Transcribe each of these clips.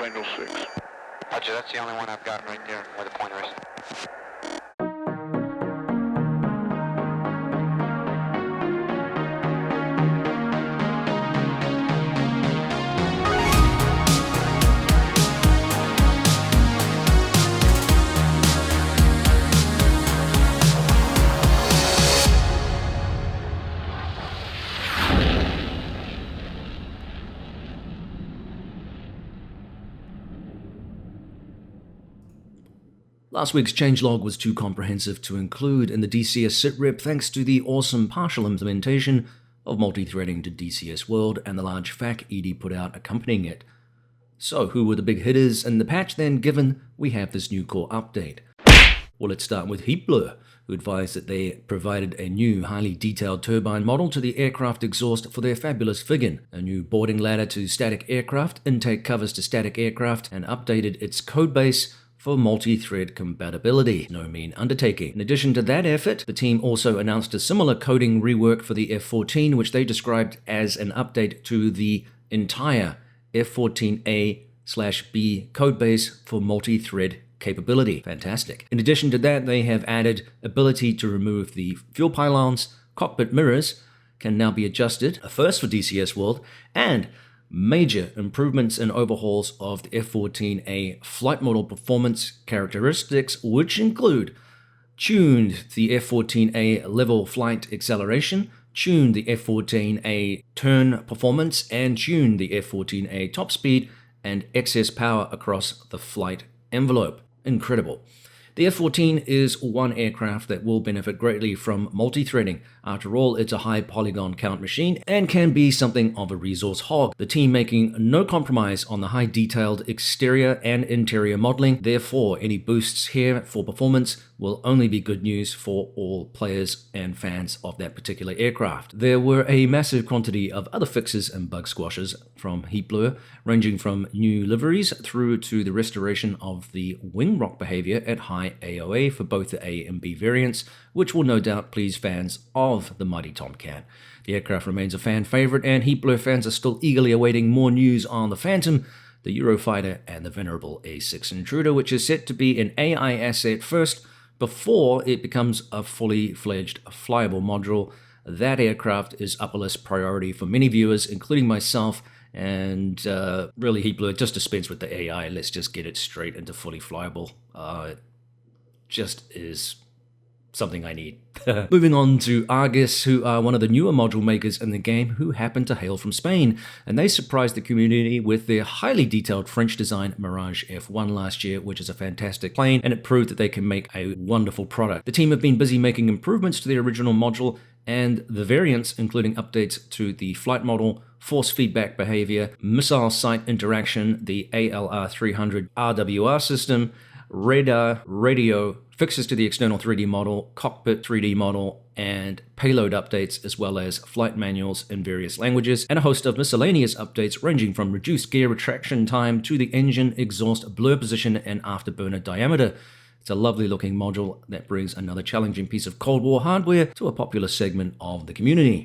Angle 6. Roger, that's the only one I've got right there where the pointer is. Last week's changelog was too comprehensive to include in the DCS SITREP thanks to the awesome partial implementation of multi-threading to DCS World and the large FAQ Edie put out accompanying it. So who were the big hitters in the patch then, given we have this new core update? Well, let's start with Heatblur, who advised that they provided a new highly detailed turbine model to the aircraft exhaust for their fabulous Figgin, a new boarding ladder to static aircraft, intake covers to static aircraft, and updated its codebase for multi-thread compatibility. No mean undertaking. In addition to that effort, the team also announced a similar coding rework for the F-14, which they described as an update to the entire F-14A/B codebase for multi-thread capability. Fantastic. In addition to that, they have added ability to remove the fuel pylons, cockpit mirrors can now be adjusted, a first for DCS World, and major improvements and overhauls of the F-14A flight model performance characteristics, which include tuned the F-14A level flight acceleration, tuned the F-14A turn performance, and tuned the F-14A top speed and excess power across the flight envelope. Incredible. The F-14 is one aircraft that will benefit greatly from multi-threading. After all, it's a high polygon count machine and can be something of a resource hog. The team making no compromise on the high detailed exterior and interior modeling. Therefore, any boosts here for performance will only be good news for all players and fans of that particular aircraft. There were a massive quantity of other fixes and bug squashes from Heatblur, ranging from new liveries through to the restoration of the wing rock behavior at high AOA for both the A and B variants, which will no doubt please fans of the mighty Tomcat. The aircraft remains a fan favorite, and Heatblur fans are still eagerly awaiting more news on the Phantom, the Eurofighter, and the venerable A6 Intruder, which is set to be an AI asset first before it becomes a fully fledged flyable module. That aircraft is upper list priority for many viewers, including myself, and really Heatblur, just dispense with the AI, let's just get it straight into fully flyable. It just is something I need. Moving on to Argus, who are one of the newer module makers in the game who happen to hail from Spain, and they surprised the community with their highly detailed French design Mirage F1 last year, which is a fantastic plane, and it proved that they can make a wonderful product. The team have been busy making improvements to the original module and the variants, including updates to the flight model, force feedback behavior, missile site interaction, the ALR300 RWR system, radar, radio, fixes to the external 3D model, cockpit 3D model, and payload updates, as well as flight manuals in various languages, and a host of miscellaneous updates ranging from reduced gear retraction time to the engine exhaust blur position and afterburner diameter. It's a lovely looking module that brings another challenging piece of Cold War hardware to a popular segment of the community.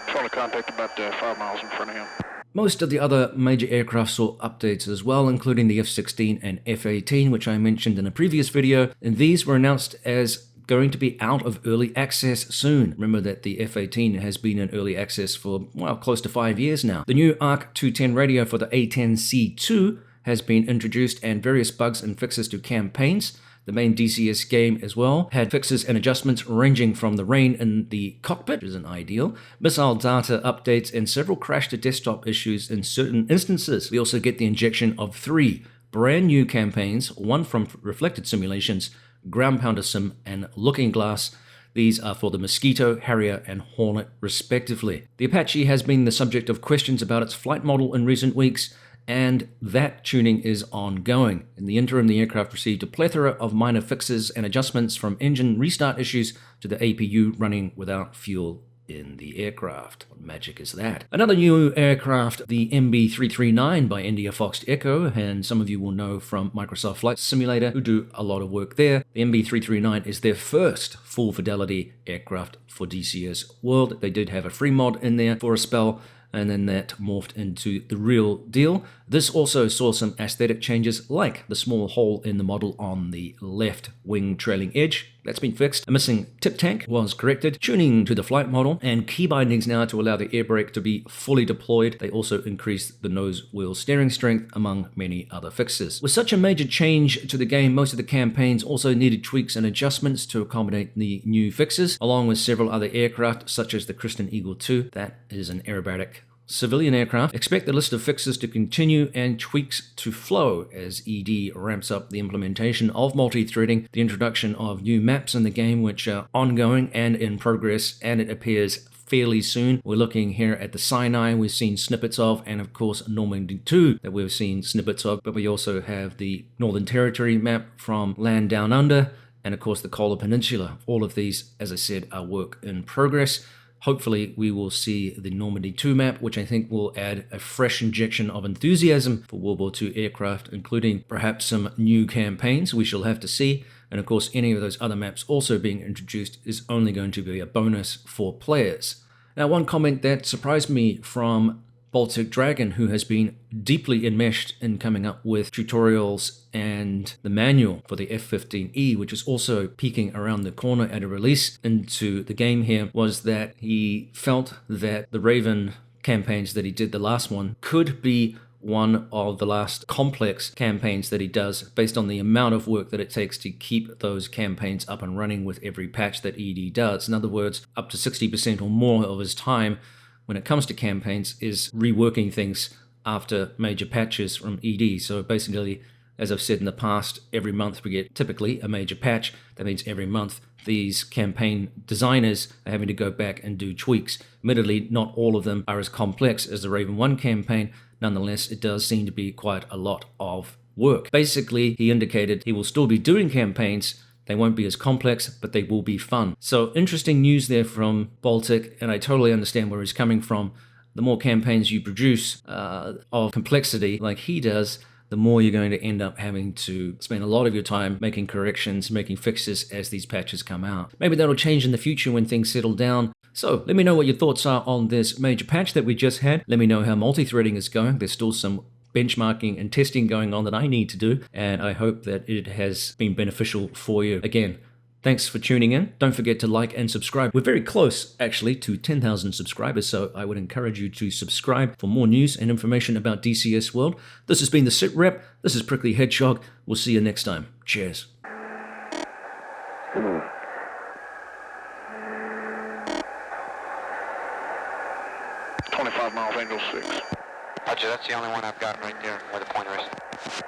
Trying to contact about 5 miles in front of him. Most of the other major aircraft saw updates as well, including the F-16 and F-18, which I mentioned in a previous video, and these were announced as going to be out of early access soon. Remember that the F-18 has been in early access for, well, close to 5 years now. The new ARC 210 radio for the A10C2 has been introduced, and various bugs and fixes to campaigns. The main DCS game as well had fixes and adjustments ranging from the rain in the cockpit, which isn't ideal, missile data updates, and several crash-to-desktop issues in certain instances. We also get the injection of 3 brand new campaigns, one from Reflected Simulations, Ground Pounder Sim, and Looking Glass. These are for the Mosquito, Harrier, and Hornet, respectively. The Apache has been the subject of questions about its flight model in recent weeks, and that tuning is ongoing. In the interim, the aircraft received a plethora of minor fixes and adjustments, from engine restart issues to the APU running without fuel in the aircraft. What magic is that? Another new aircraft, the MB339 by India Fox Echo, and some of you will know from Microsoft Flight Simulator, who do a lot of work there. The MB339 is their first full fidelity aircraft for DCS World. They did have a free mod in there for a spell, and then that morphed into the real deal. This also saw some aesthetic changes, like the small hole in the model on the left wing trailing edge. That's been fixed. A missing tip tank was corrected, tuning to the flight model, and key bindings now to allow the air brake to be fully deployed. They also increased the nose wheel steering strength, among many other fixes. With such a major change to the game, most of the campaigns also needed tweaks and adjustments to accommodate the new fixes, along with several other aircraft, such as the Christian Eagle II. That is an aerobatic civilian aircraft. Expect the list of fixes to continue and tweaks to flow as ED ramps up the implementation of multi-threading, the introduction of new maps in the game, which are ongoing and in progress, and it appears fairly soon. We're looking here at the Sinai we've seen snippets of, and of course Normandy 2 that we've seen snippets of, but we also have the Northern Territory map from Land Down Under, and of course the Kola Peninsula. All of these, as I said, are work in progress. Hopefully we will see the Normandy 2 map, which I think will add a fresh injection of enthusiasm for World War II aircraft, including perhaps some new campaigns. We shall have to see. And of course, any of those other maps also being introduced is only going to be a bonus for players. Now, one comment that surprised me from Baltic Dragon, who has been deeply enmeshed in coming up with tutorials and the manual for the F-15E, which is also peeking around the corner at a release into the game here, was that he felt that the Raven campaigns that he did, the last one, could be one of the last complex campaigns that he does, based on the amount of work that it takes to keep those campaigns up and running with every patch that ED does. In other words, up to 60% or more of his time when it comes to campaigns is reworking things after major patches from ED. So basically, as I've said in the past, every month we get typically a major patch. That means every month these campaign designers are having to go back and do tweaks. Admittedly, not all of them are as complex as the Raven 1 campaign. Nonetheless, it does seem to be quite a lot of work. Basically, he indicated he will still be doing campaigns. They won't be as complex, but they will be fun. So interesting news there from Baltic, and I totally understand where he's coming from. The more campaigns you produce of complexity like he does, the more you're going to end up having to spend a lot of your time making corrections, making fixes as these patches come out. Maybe that'll change in the future when things settle down. So let me know what your thoughts are on this major patch that we just had. Let me know how multi-threading is going. There's still some benchmarking and testing going on that I need to do, and I hope that it has been beneficial for you. Again, thanks for tuning in. Don't forget to like and subscribe. We're very close, actually, to 10,000 subscribers, so I would encourage you to subscribe for more news and information about DCS World. This has been the SITREP. This is Prickly Hedgehog. We'll see you next time. Cheers. 25 miles, Angel 6. Roger, that's the only one I've got right there where the pointer is.